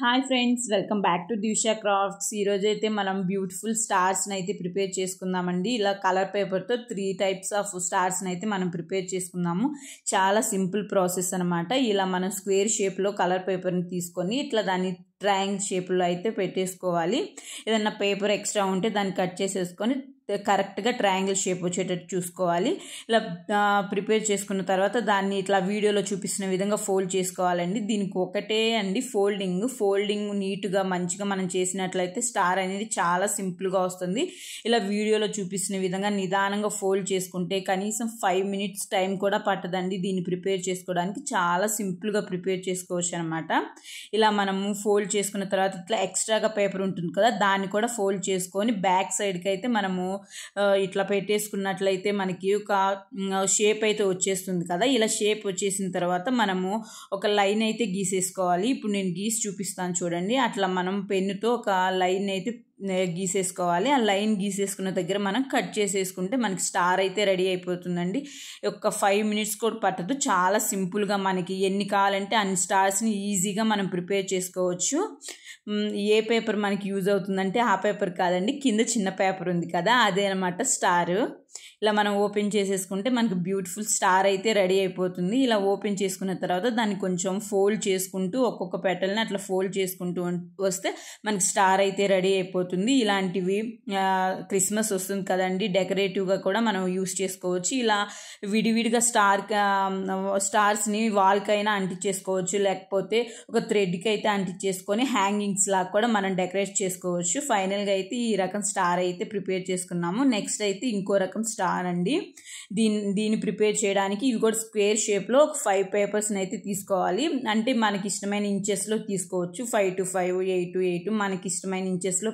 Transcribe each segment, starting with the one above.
Hi friends, welcome back to Divsha Crafts. ఈరోజు అయితే మనం బ్యూటిఫుల్ స్టార్స్ని అయితే ప్రిపేర్ చేసుకుందామండి. ఇలా కలర్ పేపర్తో 3 టైప్స్ ఆఫ్ స్టార్స్ని అయితే మనం ప్రిపేర్ చేసుకుందాము. చాలా సింపుల్ ప్రాసెస్ అనమాట. ఇలా మనం స్క్వేర్ షేప్లో కలర్ పేపర్ని తీసుకొని ఇట్లా దాన్ని ట్రయాంగిల్ షేప్లో అయితే పెట్టేసుకోవాలి. ఏదన్నా పేపర్ ఎక్స్ట్రా ఉంటే దాన్ని కట్ చేసేసుకొని కరెక్ట్గా ట్రయాంగిల్ షేప్ వచ్చేటట్టు చూసుకోవాలి. ఇలా ప్రిపేర్ చేసుకున్న తర్వాత దాన్ని ఇట్లా వీడియోలో చూపిస్తున్న విధంగా ఫోల్డ్ చేసుకోవాలండి. దీనికి ఒకటే అండి ఫోల్డింగ్ నీట్గా మంచిగా మనం చేసినట్లయితే స్టార్ అనేది చాలా సింపుల్గా వస్తుంది. ఇలా వీడియోలో చూపిస్తున్న విధంగా నిదానంగా ఫోల్డ్ చేసుకుంటే కనీసం 5 minutes టైం కూడా పట్టదండి. దీన్ని ప్రిపేర్ చేసుకోవడానికి చాలా సింపుల్గా ప్రిపేర్ చేసుకోవచ్చు అనమాట. ఇలా మనము ఫోల్డ్ చేసుకున్న తర్వాత ఇట్లా ఎక్స్ట్రాగా పేపర్ ఉంటుంది కదా, దాన్ని కూడా ఫోల్డ్ చేసుకొని బ్యాక్ సైడ్కి అయితే మనము ఇట్లా పెట్టేసుకున్నట్లయితే మనకి ఒక షేప్ అయితే వచ్చేస్తుంది కదా. ఇలా షేప్ వచ్చేసిన తర్వాత మనము ఒక లైన్ అయితే గీసేసుకోవాలి. ఇప్పుడు నేను గీసి చూపిస్తాను చూడండి. అట్లా మనం పెన్నుతో ఒక లైన్ అయితే గీసేసుకోవాలి. ఆ లైన్ గీసేసుకున్న దగ్గర మనం కట్ చేసేసుకుంటే మనకి స్టార్ అయితే రెడీ అయిపోతుందండి. ఒక 5 minutes కూడా పట్టదు. చాలా సింపుల్గా మనకి ఎన్ని కావాలంటే అన్ని స్టార్స్ని ఈజీగా మనం ప్రిపేర్ చేసుకోవచ్చు. ఏ పేపర్ మనకి యూజ్ అవుతుందంటే ఆ పేపర్ కాదండి, కింద చిన్న పేపర్ ఉంది కదా, అదే అనమాట స్టార్. ఇలా మనం ఓపెన్ చేసేసుకుంటే మనకి బ్యూటిఫుల్ స్టార్ అయితే రెడీ అయిపోతుంది. ఇలా ఓపెన్ చేసుకున్న తర్వాత దాన్ని కొంచెం ఫోల్డ్ చేసుకుంటూ ఒక్కొక్క పెటల్ని అట్లా ఫోల్డ్ చేసుకుంటూ వస్తే మనకి స్టార్ అయితే రెడీ అయిపోతుంది. ఇలాంటివి క్రిస్మస్ వస్తుంది కదండి, డెకరేటివ్గా కూడా మనం యూస్ చేసుకోవచ్చు. ఇలా విడివిడిగా స్టార్స్ని వాల్కైనా అంటించేసుకోవచ్చు, లేకపోతే ఒక థ్రెడ్కి అయితే అంటించేసుకొని హ్యాంగింగ్స్ లాగా కూడా మనం డెకరేట్ చేసుకోవచ్చు. ఫైనల్గా అయితే ఈ రకం స్టార్ అయితే ప్రిపేర్ చేసుకున్నాము. నెక్స్ట్ అయితే ఇంకో రకం స్టార్ అండి. దీన్ని ప్రిపేర్ చేయడానికి ఇవి కూడా స్క్వేర్ షేప్లో ఒక 5 పేపర్స్ని అయితే తీసుకోవాలి. అంటే మనకి ఇష్టమైన ఇంచెస్లో తీసుకోవచ్చు. 5 to 5, 8 to 8 మనకి ఇష్టమైన ఇంచెస్లో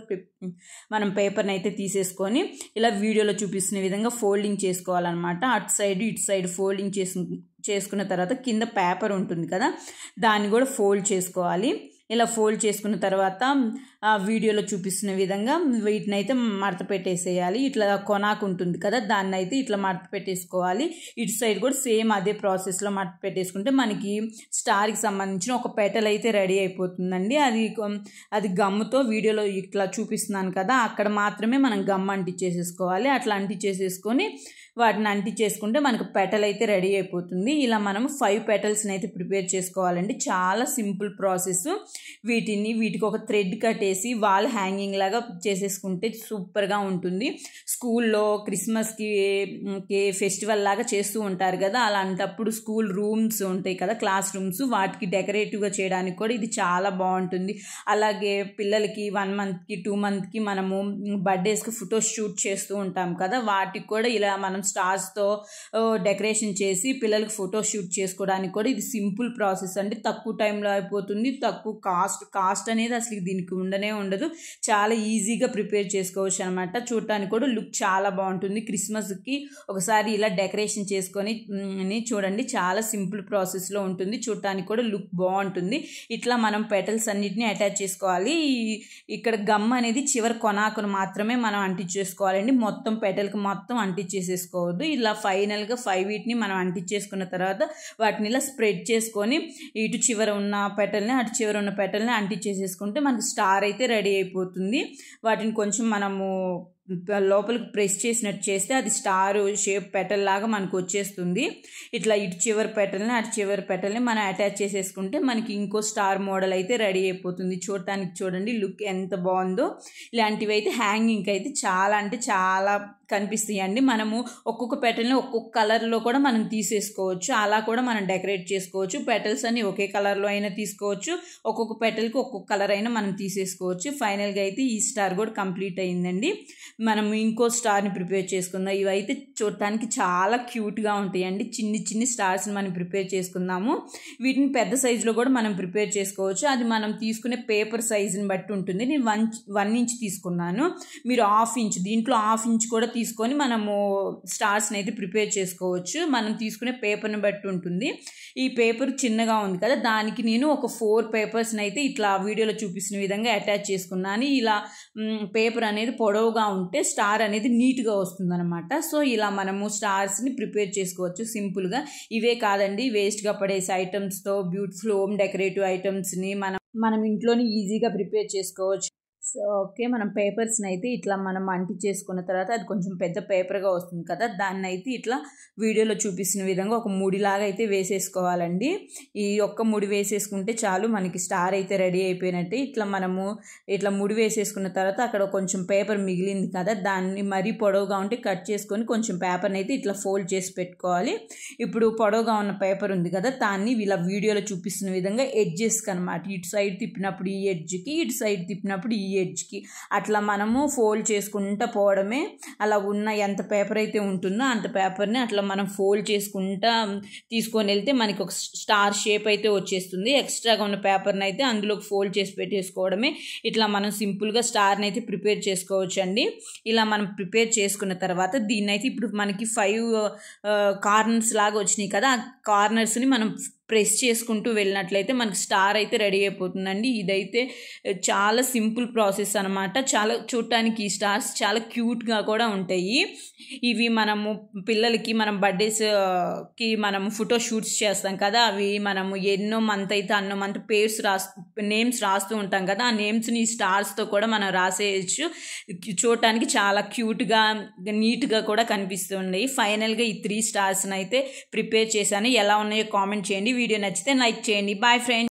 మనం పేపర్ని అయితే తీసేసుకొని ఇలా వీడియోలో చూపిస్తున్న విధంగా ఫోల్డింగ్ చేసుకోవాలన్నమాట. అటు సైడ్ ఇటు సైడ్ ఫోల్డింగ్ చేసుకున్న తర్వాత కింద పేపర్ ఉంటుంది కదా, దాన్ని కూడా ఫోల్డ్ చేసుకోవాలి. ఇలా ఫోల్డ్ చేసుకున్న తర్వాత వీడియోలో చూపిస్తున్న విధంగా వీటిని అయితే మడత పెట్టేసేయాలి. ఇట్లా కొనాకు ఉంటుంది కదా, దాన్ని అయితే ఇట్లా మడత పెట్టేసుకోవాలి. ఇటు సైడ్ కూడా సేమ్ అదే ప్రాసెస్లో మడత పెట్టేసుకుంటే మనకి స్టార్కి సంబంధించిన ఒక పెటల్ అయితే రెడీ అయిపోతుందండి. అది గమ్ముతో వీడియోలో ఇట్లా చూపిస్తున్నాను కదా, అక్కడ మాత్రమే మనం గమ్ అంటించేసేసుకోవాలి. అట్లా అంటించేసేసుకొని వాటిని అంటించేసుకుంటే మనకు పెటల్ అయితే రెడీ అయిపోతుంది. ఇలా మనం 5 petals అయితే ప్రిపేర్ చేసుకోవాలండి. చాలా సింపుల్ ప్రాసెస్. వీటికి ఒక థ్రెడ్ కట్టేసి వాల్ హ్యాంగింగ్ లాగా చేసేసుకుంటే సూపర్గా ఉంటుంది. స్కూల్లో క్రిస్మస్కి ఫెస్టివల్ లాగా చేస్తూ ఉంటారు కదా, అలాంటప్పుడు స్కూల్ రూమ్స్ ఉంటాయి కదా, క్లాస్ రూమ్స్, వాటికి డెకరేటివ్గా చేయడానికి కూడా ఇది చాలా బాగుంటుంది. అలాగే పిల్లలకి 1 monthకి 2 monthకి మనము బర్త్డేస్కి ఫోటో షూట్ చేస్తూ ఉంటాం కదా, వాటికి కూడా ఇలా మనం స్టార్స్తో డెకరేషన్ చేసి పిల్లలకి ఫోటో షూట్ చేసుకోవడానికి కూడా ఇది సింపుల్ ప్రాసెస్ అండి. తక్కువ టైంలో అయిపోతుంది. తక్కువ కాస్ట్ అనేది అసలు దీనికి ఉండదు. చాలా ఈజీగా ప్రిపేర్ చేసుకోవచ్చు అనమాట. చూడటానికి కూడా లుక్ చాలా బాగుంటుంది. క్రిస్మస్కి ఒకసారి ఇలా డెకరేషన్ చేసుకొని చూడండి, చాలా సింపుల్ ప్రాసెస్లో ఉంటుంది. చూడటానికి కూడా లుక్ బాగుంటుంది. ఇట్లా మనం పెటల్స్ అన్నిటిని అటాచ్ చేసుకోవాలి. ఇక్కడ గమ్ అనేది చివరి కొనాకును మాత్రమే మనం అంటించేసుకోవాలండి. మొత్తం పెటల్కి మొత్తం అంటించేసేసుకోవద్దు. ఇలా ఫైనల్గా 5 వీటిని మనం అంటించేసుకున్న తర్వాత వాటిని ఇలా స్ప్రెడ్ చేసుకొని ఇటు చివర ఉన్న పెటల్ని అటు చివర ఉన్న పెటల్ని అంటించేసేసుకుంటే మనకి స్టార్ అయితే రెడీ అయిపోతుంది. వాటిని కొంచెం మనము లోపలికి ప్రెస్ చేసినట్టు చేస్తే అది స్టార్ షేప్ పెటల్ లాగా మనకు వచ్చేస్తుంది. ఇట్లా ఇటు చివరి పెటల్ని అటు చివరి పెటల్ని మనం అటాచ్ చేసేసుకుంటే మనకి ఇంకో స్టార్ మోడల్ అయితే రెడీ అయిపోతుంది. చూడటానికి చూడండి లుక్ ఎంత బాగుందో. ఇలాంటివి అయితే హ్యాంగింగ్కి అయితే చాలా అంటే చాలా కనిపిస్తాయండి. మనము ఒక్కొక్క పెటల్ని ఒక్కొక్క కలర్లో కూడా మనం తీసేసుకోవచ్చు. అలా కూడా మనం డెకరేట్ చేసుకోవచ్చు. పెటల్స్ అన్ని ఒకే కలర్లో అయినా తీసుకోవచ్చు, ఒక్కొక్క పెటల్కి ఒక్కొక్క కలర్ అయినా మనం తీసేసుకోవచ్చు. ఫైనల్గా అయితే ఈ స్టార్ కూడా కంప్లీట్ అయిందండి. మనం ఇంకో స్టార్ని ప్రిపేర్ చేసుకుందాం. ఇవైతే చూడటానికి చాలా క్యూట్గా ఉంటాయండి. చిన్ని స్టార్స్ని మనం ప్రిపేర్ చేసుకుందాము. వీటిని పెద్ద సైజులో కూడా మనం ప్రిపేర్ చేసుకోవచ్చు. అది మనం తీసుకునే పేపర్ సైజుని బట్టి ఉంటుంది. నేను 1 inch తీసుకున్నాను. మీరు 1/2 inch, దీంట్లో 1/2 inch కూడా తీసుకొని మనము స్టార్స్ని అయితే ప్రిపేర్ చేసుకోవచ్చు. మనం తీసుకునే పేపర్ని బట్టి ఉంటుంది. ఈ పేపర్ చిన్నగా ఉంది కదా, దానికి నేను ఒక 4 పేపర్స్ని అయితే ఇట్లా వీడియోలో చూపిస్తున్న విధంగా అటాచ్ చేసుకున్నాను. ఇలా పేపర్ అనేది పొడవుగా ఉంటే స్టార్ అనేది నీట్గా వస్తుంది అనమాట. సో ఇలా మనము స్టార్స్ని ప్రిపేర్ చేసుకోవచ్చు సింపుల్గా. ఇవే కాదండి, వేస్ట్గా పడేసే ఐటమ్స్తో బ్యూటిఫుల్ హోమ్ డెకరేటివ్ ఐటమ్స్ని మనం మనం ఇంట్లోనే ఈజీగా ప్రిపేర్ చేసుకోవచ్చు. సో ఓకే, మనం పేపర్స్ని అయితే ఇట్లా మనం అంటించేసుకున్న తర్వాత అది కొంచెం పెద్ద పేపర్గా వస్తుంది కదా, దాన్ని అయితే ఇట్లా వీడియోలో చూపిస్తున్న విధంగా ఒక ముడిలాగా అయితే వేసేసుకోవాలండి. ఈ ఒక్క ముడి వేసేసుకుంటే చాలు, మనకి స్టార్ అయితే రెడీ అయిపోయినట్టే. ఇట్లా మనము ఇట్లా ముడి వేసేసుకున్న తర్వాత అక్కడ కొంచెం పేపర్ మిగిలింది కదా, దాన్ని మరీ పొడవుగా ఉంటే కట్ చేసుకొని కొంచెం పేపర్ని అయితే ఇట్లా ఫోల్డ్ చేసి పెట్టుకోవాలి. ఇప్పుడు పొడవుగా ఉన్న పేపర్ ఉంది కదా, దాన్ని ఇలా వీడియోలో చూపిస్తున్న విధంగా ఎడ్జెస్కి అనమాట, ఇటు సైడ్ తిప్పినప్పుడు ఈ ఎడ్జ్కి, ఇటు సైడ్ తిప్పినప్పుడు ఈ ఎడ్జ్కి అట్లా మనము ఫోల్డ్ చేసుకుంటూ పోవడమే. అలా ఉన్న ఎంత పేపర్ అయితే ఉంటుందో అంత పేపర్ని అట్లా మనం ఫోల్డ్ చేసుకుంటా తీసుకొని వెళ్తే మనకి ఒక స్టార్ షేప్ అయితే వచ్చేస్తుంది. ఎక్స్ట్రాగా ఉన్న పేపర్ని అయితే అందులోకి ఫోల్డ్ చేసి పెట్టేసుకోవడమే. ఇట్లా మనం సింపుల్గా స్టార్ని అయితే ప్రిపేర్ చేసుకోవచ్చు అండి. ఇలా మనం ప్రిపేర్ చేసుకున్న తర్వాత దీన్ని అయితే ఇప్పుడు మనకి 5 కార్నర్స్ లాగా వచ్చినాయి కదా, ఆ కార్నర్స్ని మనం ప్రెస్ చేసుకుంటూ వెళ్ళినట్లయితే మనకి స్టార్ అయితే రెడీ అయిపోతుందండి. ఇదైతే చాలా సింపుల్ ప్రాసెస్ అనమాట. చాలా చూడటానికి ఈ స్టార్స్ చాలా క్యూట్గా కూడా ఉంటాయి. ఇవి మనము పిల్లలకి మనం బర్త్డేస్కి మనము ఫోటో షూట్స్ చేస్తాం కదా, అవి మనము ఎన్నో మంత్ అయితే అన్నో మంత్ నేమ్స్ రాస్తూ ఉంటాం కదా, ఆ నేమ్స్ని ఈ స్టార్స్తో కూడా మనం రాసేయచ్చు. చూడటానికి చాలా క్యూట్గా నీట్గా కూడా కనిపిస్తున్నాయి. ఫైనల్గా ఈ 3 స్టార్స్ని అయితే ప్రిపేర్ చేశాను. ఎలా ఉన్నాయో కామెంట్ చేయండి. వీడియో నచ్చితే లైక్ చేయండి. Bye friends.